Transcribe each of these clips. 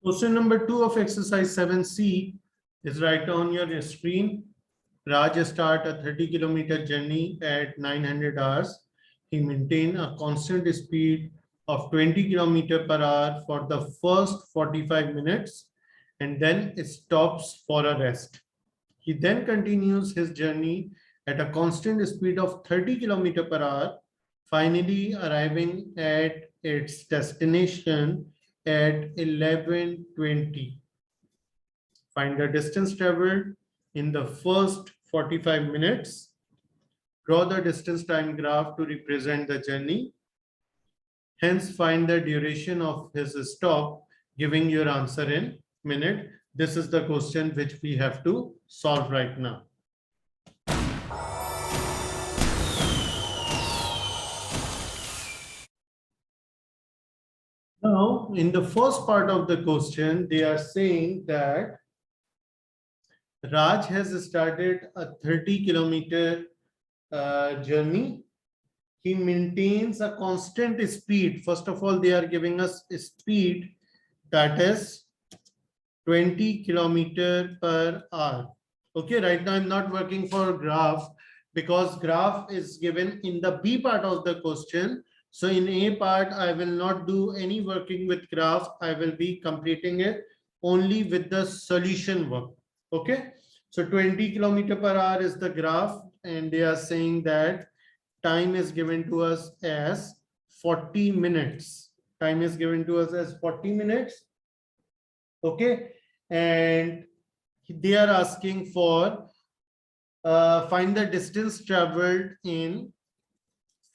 Question number 2 of exercise 7C is right on your screen. Raj start a 30-kilometer journey at 900 hours. He maintained a constant speed of 20 km per hour for the first 45 minutes and then it stops for a rest. He then continues his journey at a constant speed of 30 km per hour, finally arriving at its destination at 11:20. Find the distance traveled in the first 45 minutes. Draw the distance time graph to represent the journey. Hence, find the duration of his stop, giving your answer in minute. This is the question which we have to solve right now. Now, in the first part of the question, they are saying that Raj has started a 30-kilometer journey. He maintains a constant speed. First of all, they are giving us a speed that is 20 km per hour. Okay, right now I'm not working for graph because graph is given in the B part of the question. So in A part, I will not do any working with graph. I will be completing it only with the solution work. Okay, so 20 km per hour is the graph and they are saying that time is given to us as 40 minutes. Time is given to us as 40 minutes. Okay, and they are asking for find the distance traveled in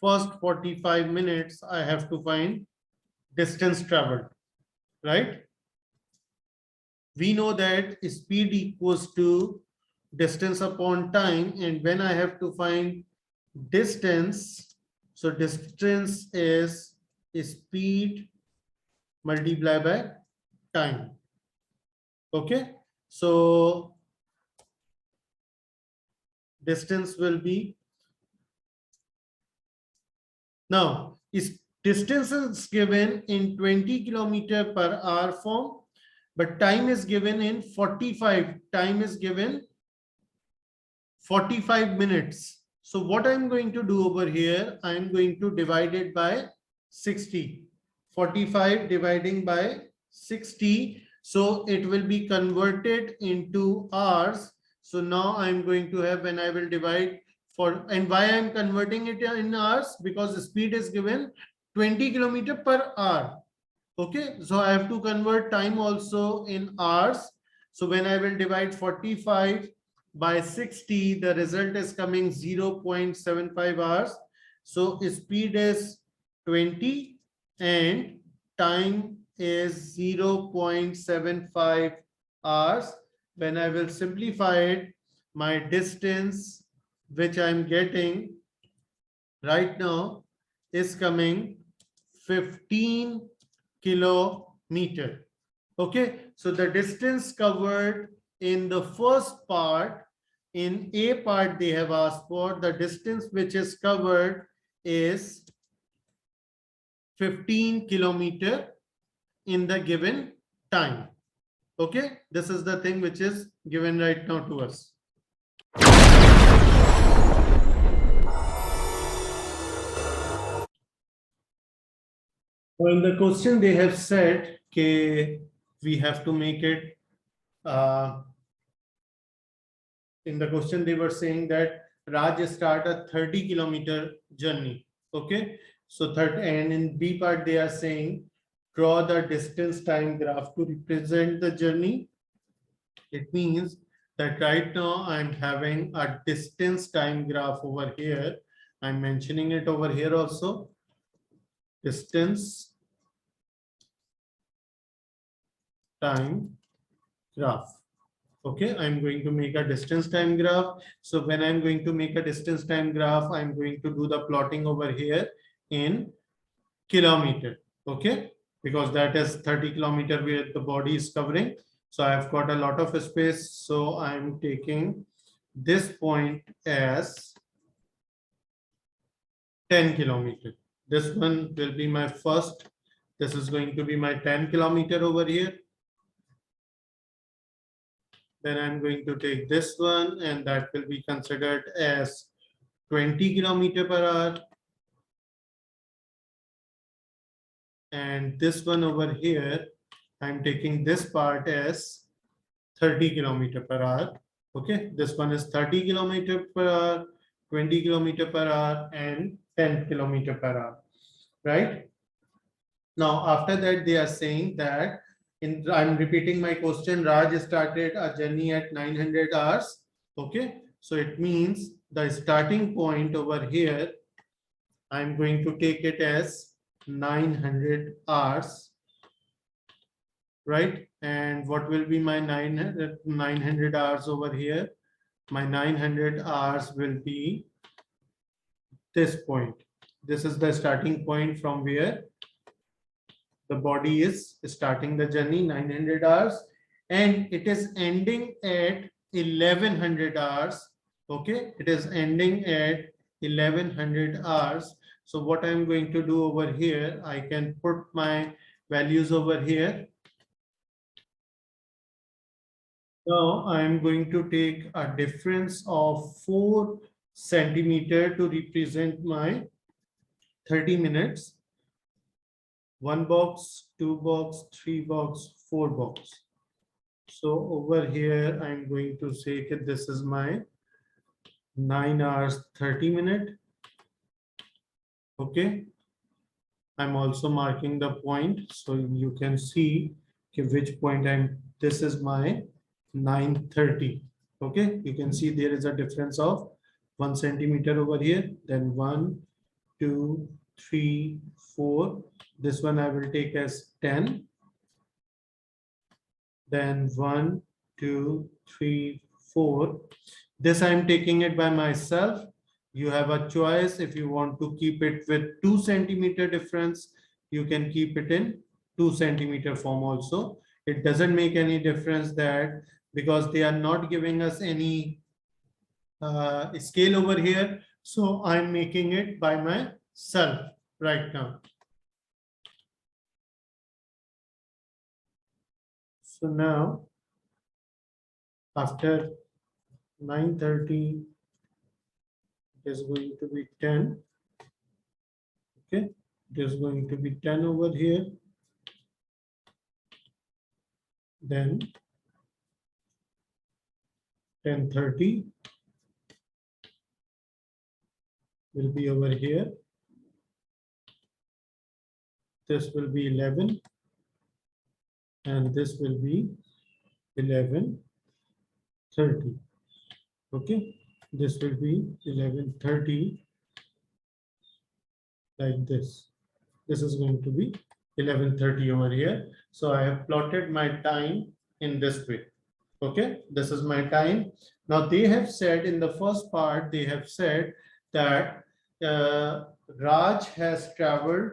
first 45 minutes. I have to find distance traveled, right? We know that speed equals to distance upon time, and when I have to find distance, so distance is speed multiplied by time. Okay, so distance will be, now is distance is given in 20 km per hour form, but time is given in 45. Time is given 45 minutes. So what I'm going to do over here, I'm going to divide it by 60. 45 dividing by 60. So it will be converted into hours. So now I'm going to have, when I will divide for, and why I'm converting it in hours? Because the speed is given 20 km per hour. Okay, so I have to convert time also in hours. So when I will divide 45 by 60, the result is coming 0.75 hours. So speed is 20 and time is 0.75 hours. When I will simplify it, my distance which I'm getting right now is coming 15 kilometer. Okay, so the distance covered in the first part, in A part they have asked for, the distance which is covered is 15 kilometer in the given time. Okay, this is the thing which is given right now to us. Well, in the question they have said that we have to make it, in the question they were saying that Raj start a 30-kilometer journey. Okay, so 30, and in B part they are saying draw the distance time graph to represent the journey. It means that right now I'm having a distance time graph over here. I'm mentioning it over here also. Distance time graph. Okay, I'm going to make a distance time graph. So when I'm going to make a distance time graph, I'm going to do the plotting over here in kilometer. Okay, because that is 30 kilometer where the body is covering. So I've got a lot of space. So I'm taking this point as 10 kilometer. This one will be my first. This is going to be my 10 kilometer over here. Then I'm going to take this one, and that will be considered as 20 kilometer per hour. And this one over here, I'm taking this part as 30 kilometer per hour. Okay, this one is 30 kilometer per hour, 20 kilometer per hour, and 10 kilometer per hour, right? Now, after that, they are saying that I'm repeating my question. Raj started a journey at 900 hours. Okay, so it means the starting point over here, I'm going to take it as 900 hours, right? And what will be my 900 hours over here? My 900 hours will be this point. This is the starting point from where the body is starting the journey, 900 hours, and it is ending at 1100 hours. Okay, it is ending at 1100 hours. So what I'm going to do over here, I can put my values over here. Now I'm going to take a difference of 4 centimeter to represent my 30 minutes. 1 box, 2 box, 3 box, 4 box. So over here, I'm going to say that this is my 9 hours 30 minute. Okay. I'm also marking the point so you can see which point this is my 9:30. Okay, you can see there is a difference of 1 centimeter over here, then 1, 2, 3, 4. This one I will take as 10. Then 1, 2, 3, 4. This I am taking it by myself. You have a choice. If you want to keep it with 2 centimeter difference, you can keep it in 2 centimeter form also. It doesn't make any difference that because they are not giving us any scale over here. So I'm making it by myself right now. So now after 9:30, it is going to be 10. Okay, it is going to be 10 over here. Then 10:30 will be over here. This will be 11. And this will be 11:30. Okay, this will be 11:30 like this. This is going to be 11:30 over here. So I have plotted my time in this way. Okay, this is my time. Now they have said in the first part, they have said that Raj has traveled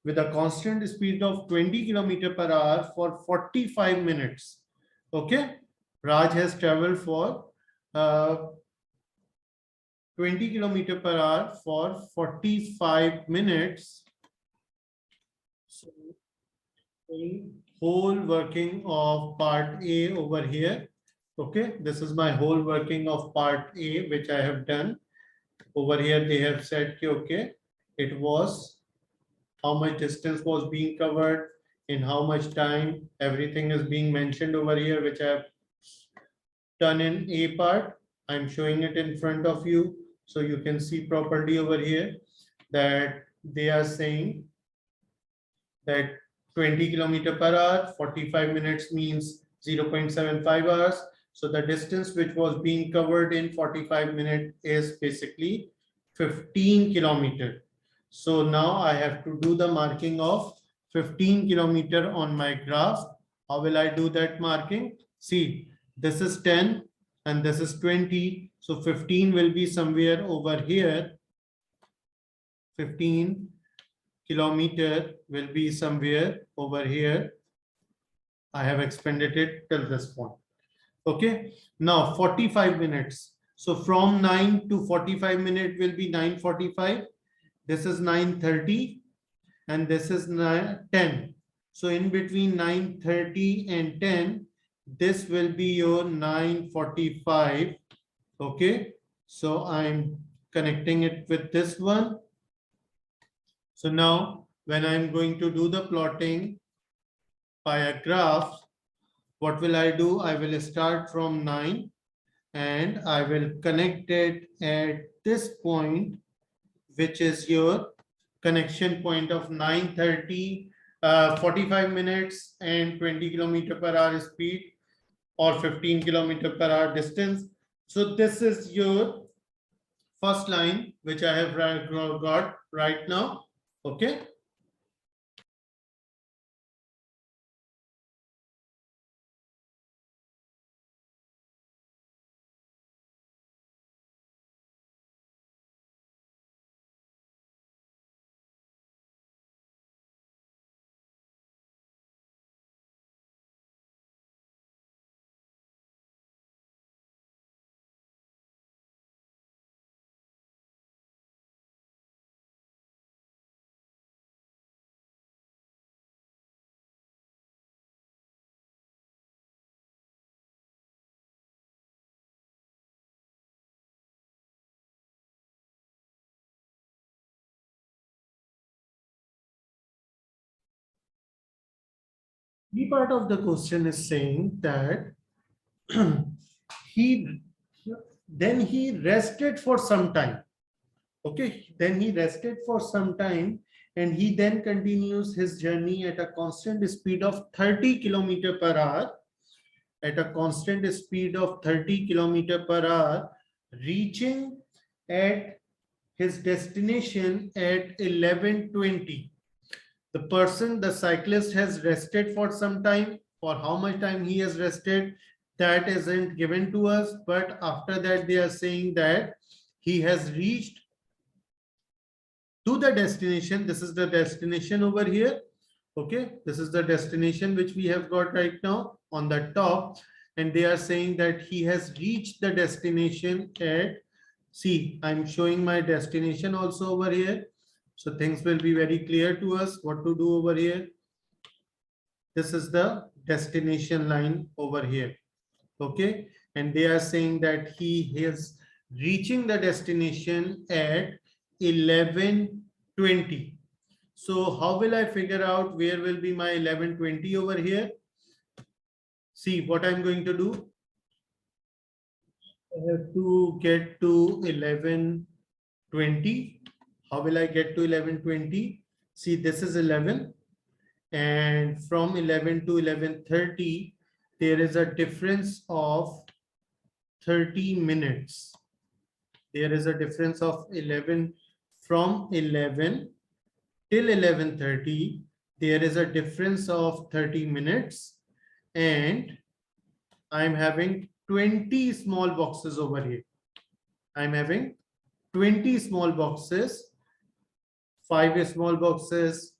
with a constant speed of 20 kilometer per hour for 45 minutes. Okay, Raj has traveled for 20 kilometer per hour for 45 minutes. So whole working of part A over here. Okay, this is my whole working of part A, which I have done. Over here, they have said, okay, it was how much distance was being covered, in how much time, everything is being mentioned over here, which I have done in A part. I'm showing it in front of you so you can see properly over here that they are saying that 20 kilometer per hour, 45 minutes means 0.75 hours. So the distance which was being covered in 45 minutes is basically 15 kilometer. So now I have to do the marking of 15 kilometer on my graph. How will I do that marking? See, this is 10 and this is 20. So 15 will be somewhere over here. 15 kilometer will be somewhere over here. I have expanded it till this point. Okay. Now 45 minutes. So from 9 to 45 minutes will be 9:45. This is 9:30 and this is 10. So in between 9:30 and 10, this will be your 9:45. Okay, so I'm connecting it with this one. So now when I'm going to do the plotting by a graph, what will I do? I will start from 9 and I will connect it at this point, which is your connection point of 9:30, 45 minutes and 20 kilometer per hour speed, or 15 kilometer per hour distance. So this is your first line, which I have got right now. Okay. The part of the question is saying that he then he rested for some time. Okay, then he rested for some time and he then continues his journey at a constant speed of 30 kilometer per hour, at a constant speed of 30 kilometer per hour, reaching at his destination at 11:20. The person, the cyclist, has rested for some time. For how much time he has rested, that isn't given to us, but after that they are saying that he has reached to the destination. This is the destination over here. Okay, this is the destination which we have got right now on the top, and they are saying that he has reached the destination at, see, I'm showing my destination also over here, so things will be very clear to us what to do over here. This is the destination line over here. Okay, and they are saying that he is reaching the destination at 11:20. So how will I figure out where will be my 11:20 over here? See what I'm going to do. I have to get to 11:20. How will I get to 11:20? See, this is 11, and from 11 to 11:30, there is a difference of 30 minutes. There is a difference of 11, from 11 till 11:30. There is a difference of 30 minutes, and I'm having 20 small boxes over here. I'm having 20 small boxes, 5 small boxes,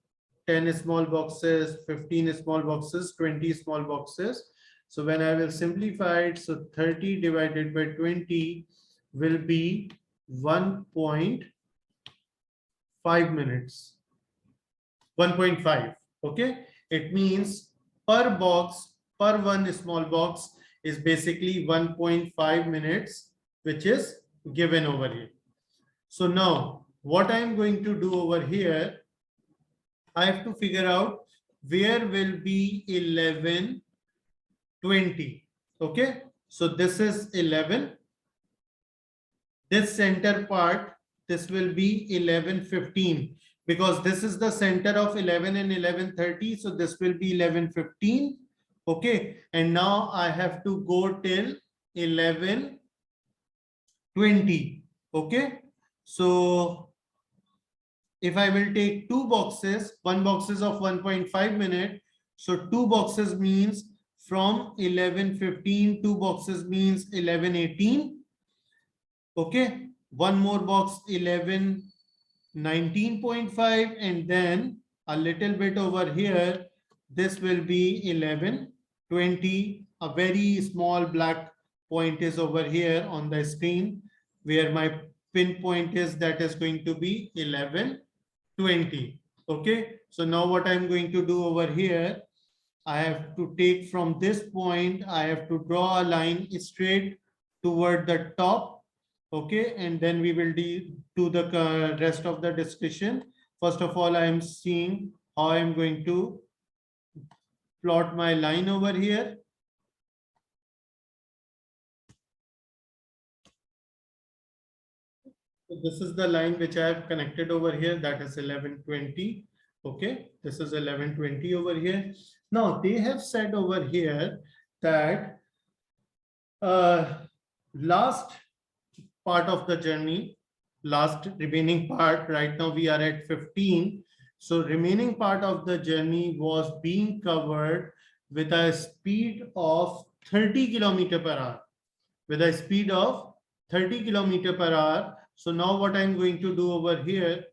10 small boxes, 15 small boxes, 20 small boxes. So when I will simplify it, so 30 divided by 20 will be 1.5 minutes. 1.5. Okay. It means per box, per one small box is basically 1.5 minutes, which is given over here. So now what I'm going to do over here, I have to figure out where will be 11:20. Okay. So this is 11. This center part, this will be 11:15, because this is the center of 11 and 11:30. So this will be 11:15. Okay. And now I have to go till 11:20. Okay. So if I will take two boxes, one box is of 1.5 minute. So two boxes means from 11:15, two boxes means 11:18. Okay, one more box 11:19.5, and then a little bit over here, this will be 11:20. A very small black point is over here on the screen where my pinpoint is, that is going to be 11:20. Okay, so now what I'm going to do over here, I have to take from this point, I have to draw a line straight toward the top. Okay, and then we will do the rest of the discussion. First of all, I am seeing how I am going to plot my line over here. So this is the line which I have connected over here, that is 1120. Okay, this is 1120 over here. Now they have said over here that last part of the journey, last remaining part, right now we are at 15. So remaining part of the journey was being covered with a speed of 30 kilometer per hour, with a speed of 30 kilometer per hour. So now what I'm going to do over here,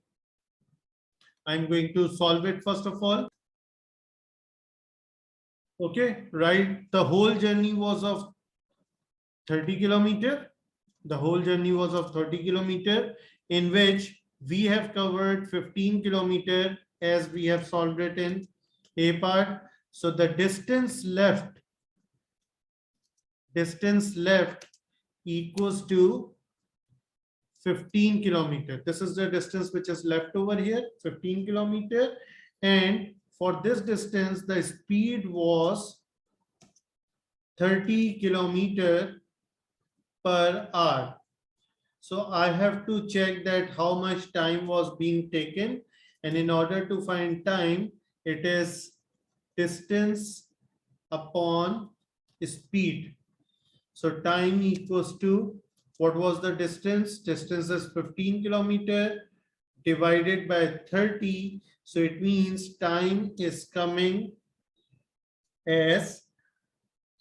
I'm going to solve it first of all. Okay, right. The whole journey was of 30 kilometer. The whole journey was of 30 kilometer, in which we have covered 15 kilometer as we have solved it in A part. So the distance left equals to 15 kilometer. This is the distance which is left over here, 15 kilometer. And for this distance, the speed was 30 kilometer per hour. So I have to check that how much time was being taken. And in order to find time, it is distance upon speed. So time equals to, what was the distance? Distance is 15 kilometer divided by 30. So it means time is coming as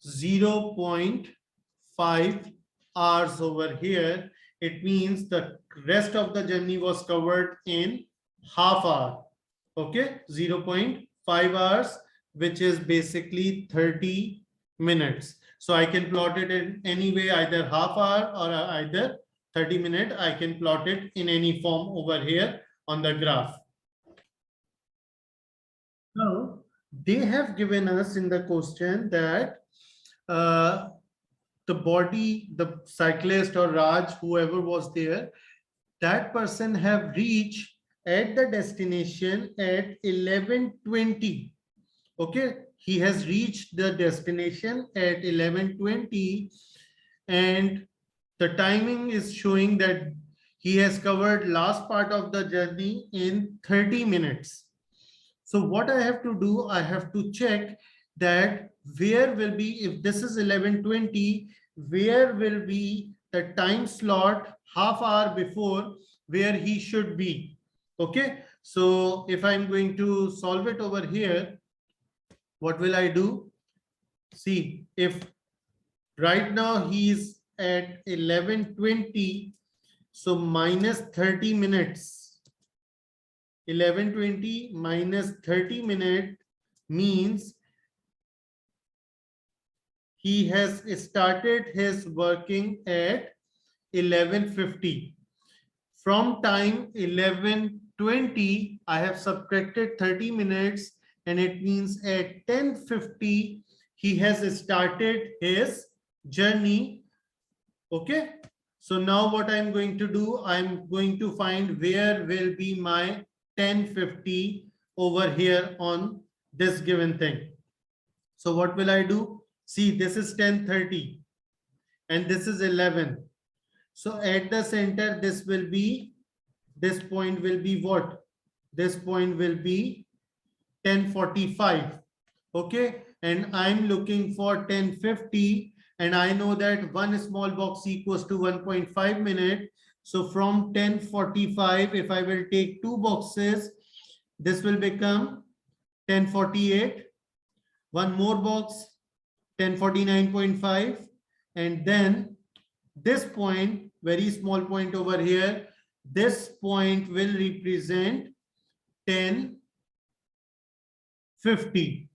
0.5 hours over here. It means the rest of the journey was covered in half hour. Okay, 0.5 hours, which is basically 30 minutes. So I can plot it in any way, either half hour or either 30 minutes. I can plot it in any form over here on the graph. Now, they have given us in the question that the body, the cyclist or Raj, whoever was there, that person have reached at the destination at 11:20. Okay, he has reached the destination at 11:20, and the timing is showing that he has covered last part of the journey in 30 minutes. So what I have to do, I have to check that where will be, if this is 11:20, where will be the time slot half hour before where he should be. Okay, so if I'm going to solve it over here, what will I do? See, if right now he is at 11:20, so minus 30 minutes. 11:20 minus 30 minutes means he has started his working at 11:50. From time 11:20, I have subtracted 30 minutes, and it means at 10:50, he has started his journey. Okay. So now what I'm going to do, I'm going to find where will be my 10:50 over here on this given thing. So what will I do? See, this is 10:30 and this is 11. So at the center, this will be, this point will be what? This point will be 10:45. Okay. And I'm looking for 10:50, and I know that one small box equals to 1.5 minutes. So from 10:45, if I will take two boxes, this will become 10:48. One more box, 10:49.5. And then this point, very small point over here, this point will represent 10:50.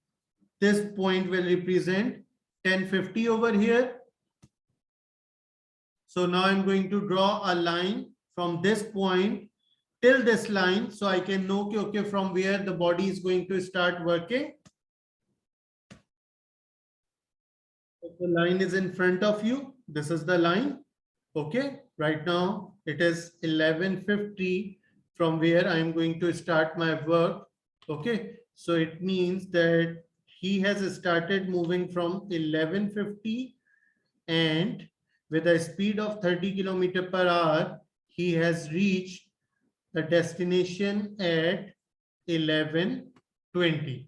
This point will represent 10:50 over here. So now I'm going to draw a line from this point till this line, so I can know, okay, from where the body is going to start working. The line is in front of you. This is the line. Okay. Right now it is 11:50 from where I am going to start my work. Okay. So it means that he has started moving from 11:50 and with a speed of 30 kilometer per hour, he has reached the destination at 11:20.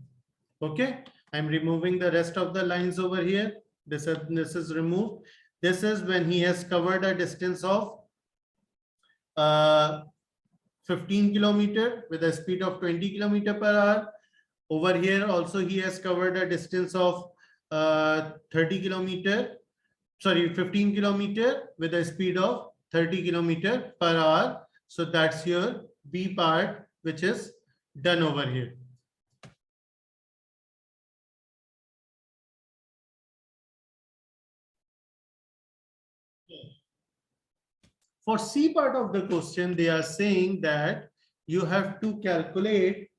Okay, I'm removing the rest of the lines over here. This is removed. This is when he has covered a distance of uh, 15 kilometer with a speed of 20 kilometer per hour. Over here also he has covered a distance of 30 kilometer, sorry, 15 kilometer with a speed of 30 kilometer per hour. So that's your B part, which is done over here. For C part of the question, they are saying that you have to calculate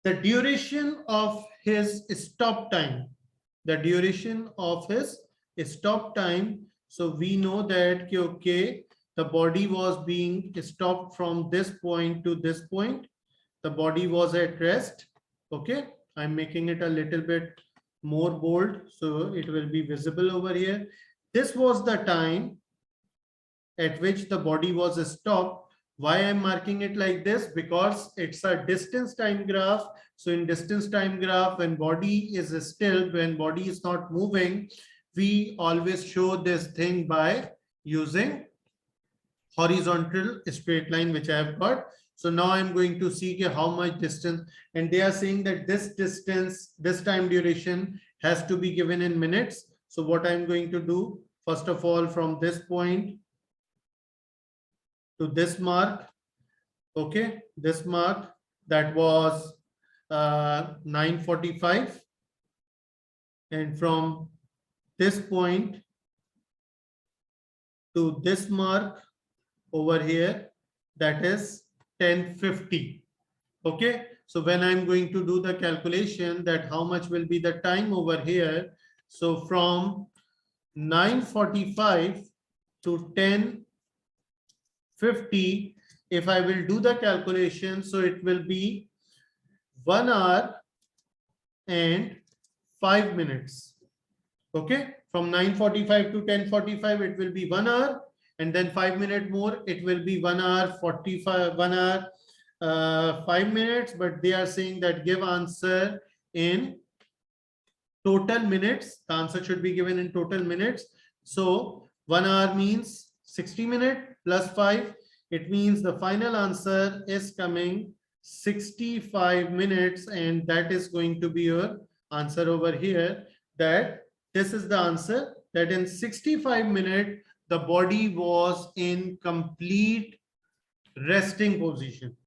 the duration of his stop time. The duration of his stop time. So we know that okay, the body was being stopped from this point to this point. The body was at rest. Okay, I'm making it a little bit more bold so it will be visible over here. This was the time at which the body was stopped. Why I'm marking it like this? Because it's a distance time graph. So in distance time graph, when body is still, when body is not moving, we always show this thing by using horizontal straight line, which I have got. So now I'm going to see how much distance, and they are saying that this distance, this time duration has to be given in minutes. So what I'm going to do, first of all, from this point to this mark, okay, this mark, that was 9:45, and from this point to this mark over here, that is 10:50. Okay, so when I'm going to do the calculation that how much will be the time over here, so from 9:45 to 10:50, if I will do the calculation, so it will be 1 hour and 5 minutes. Okay, from 9:45 to 10:45, it will be 1 hour, and then 5 minutes more, it will be 1 hour 45, 1 hour 5 minutes. But they are saying that give answer in total minutes. The answer should be given in total minutes. So 1 hour means 60 minutes plus 5. It means the final answer is coming 65 minutes, and that is going to be your answer over here. That this is the answer, that in 65 minutes the body was in complete resting position.